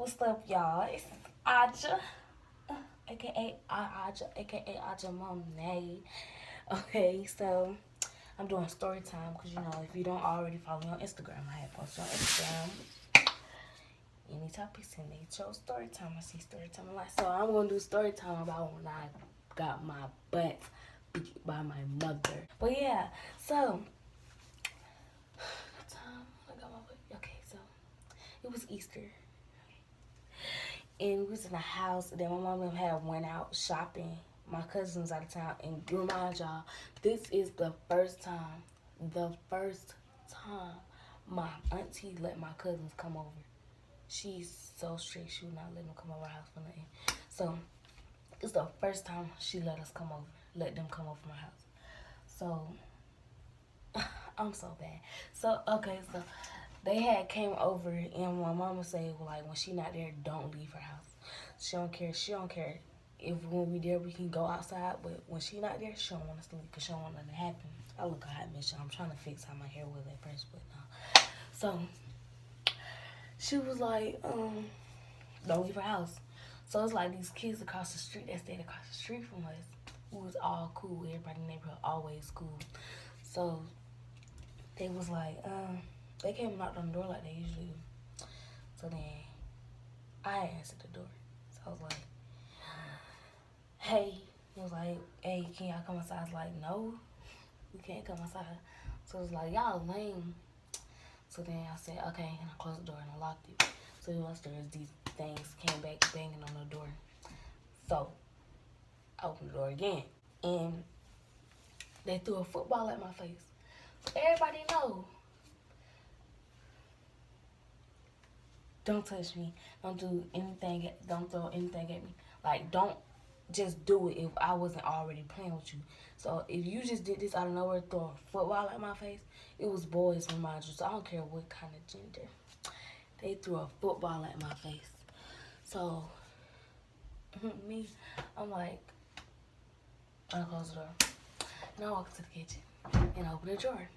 What's up, y'all? It's Aja, aka Aja, aka Aja Monet. Okay, so I'm doing story time because if you don't already follow me on Instagram, I have posted on Instagram any topics and they chose story time. I see story time a lot, so I'm gonna do story time about when I got my butt beat by my mother. But yeah, so what time I got my butt? Okay, so it was Easter. And we was in the house. Then my mom and them had went out shopping. My cousin was out of town. And remind y'all, this is the first time my auntie let my cousins come over. She's so strict. She would not let them come over our house for nothing. So it's the first time she let them come over my house. So I'm so bad. So okay, so they had came over and my mama said, well, like when she not there, don't leave her house. She don't care. She don't care if when we there we can go outside, but when she not there, she don't want us to leave because she don't want nothing to happen. I look a hot mess. I'm trying to fix how my hair was at first, but no. So she was like, don't leave her house. So it's like these kids across the street that stayed across the street from us. We was all cool. Everybody in the neighborhood always cool. So they was like, they came and knocked on the door like they usually do. So then I answered the door. So I was like, hey. He was like, hey, can y'all come outside? I was like, no, we can't come outside. So it was like, y'all lame. So then I said, okay, and I closed the door and I locked it. So upstairs, these things came back banging on the door. So I opened the door again. And they threw a football at my face. Everybody know. Don't touch me. Don't do anything. Don't throw anything at me. Like, don't just do it if I wasn't already playing with you. So if you just did this out of nowhere, throw a football at my face, it was boys, remind you. So I don't care what kind of gender. They threw a football at my face. So me, I'm like, I close the door. And I walk to the kitchen and open the drawer.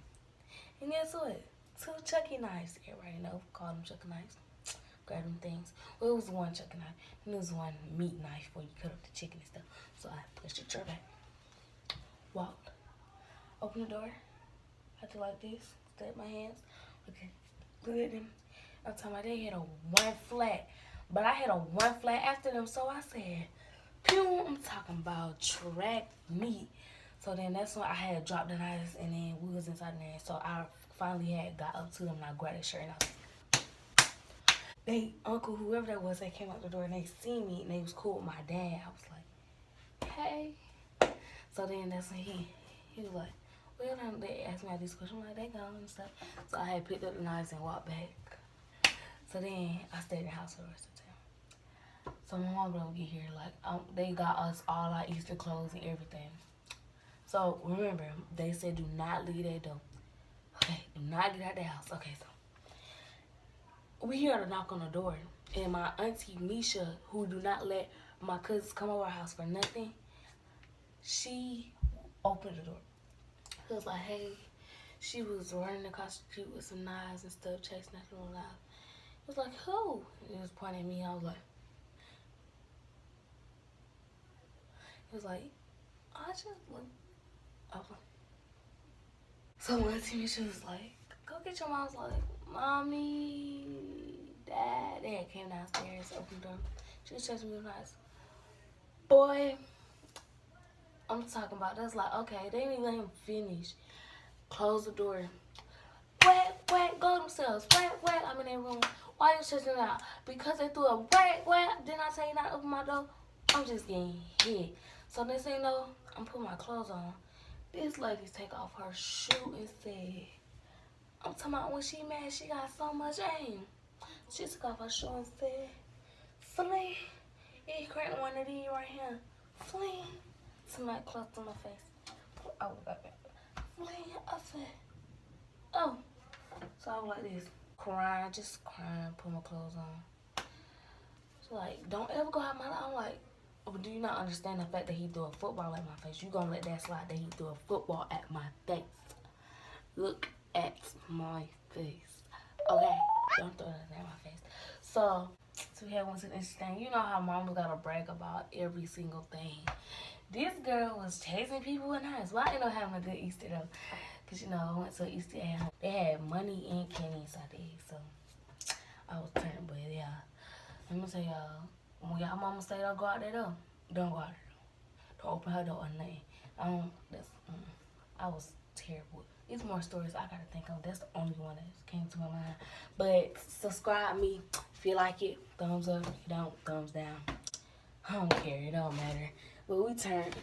And guess what? 2 Chucky knives. Everybody know, call them Chucky knives. Grab them things. Well, it was one Chucky knife. And it was one meat knife where you cut up the chicken and stuff. So I pushed the drawer back. Walked. Open the door. I do like this. Step my hands. Okay. Look at them. I'm talking about they had a 1 flat. But I had a 1 flat after them. So I said, pew, I'm talking about track meat. So then that's when I had dropped the knives and then we was inside there. So I finally had got up to them and I grabbed their shirt and I was they uncle, whoever that was, they came out the door and they seen me and they was cool with my dad. I was like, hey. So then that's when he was like, well, they asked me all these questions. I'm like, they gone and stuff. So I had picked up the knives and walked back. So then I stayed in the house for the rest of the time. So my mom don't get here. Like, they got us all our Easter clothes and everything. So remember, they said do not leave that door. Okay, do not get out the house. Okay, so we hear a knock on the door. And my auntie Misha, who do not let my cousins come over our house for nothing, she opened the door. It was like, hey, she was running across the street with some knives and stuff, chasing after them knives. It was like, who? It was pointing at me. I was like, it was like, I just look. I was like, so my auntie Misha was like, go get your mom. I was like, mommy, dad. They had came downstairs, opened the door. She was chasing me with knives. Boy, I'm talking about, that's like, okay, they didn't even let him finish. Close the door. Whack, go themselves. Whack, I'm in their room. Why you chasing out? Because they threw a whack. Didn't I tell you not to open my door? I'm just getting hit. So they say no, I'm putting my clothes on. This lady take off her shoe and said, I'm talking about when she mad, she got so much aim. She took off her shoe and said, fling. It cracked one of these right here. Fling. Somebody close to my face. Oh, fling. I said, oh. So I was like this, crying, just crying, put my clothes on. So like, don't ever go out my life. I'm like, oh, do you not understand the fact that he threw a football at my face? You gonna let that slide that he threw a football at my face? Look at my face. Okay, don't throw that at my face. So So we had one to the Easter thing. You know how mama gotta brag about every single thing. This girl was chasing people in hers. Well, I ended up having a good Easter though. Cause you know, I went to Easter egg hunt. They had money and candy inside the egg, so I was turned, but yeah. Let me tell y'all, when y'all mama say don't go out there though, don't go out there. Don't open her door or nothing. I was terrible. There's more stories I gotta think of. That's the only one that came to my mind. But subscribe me if you like it. Thumbs up. If you don't, thumbs down. I don't care. It don't matter. But we turned.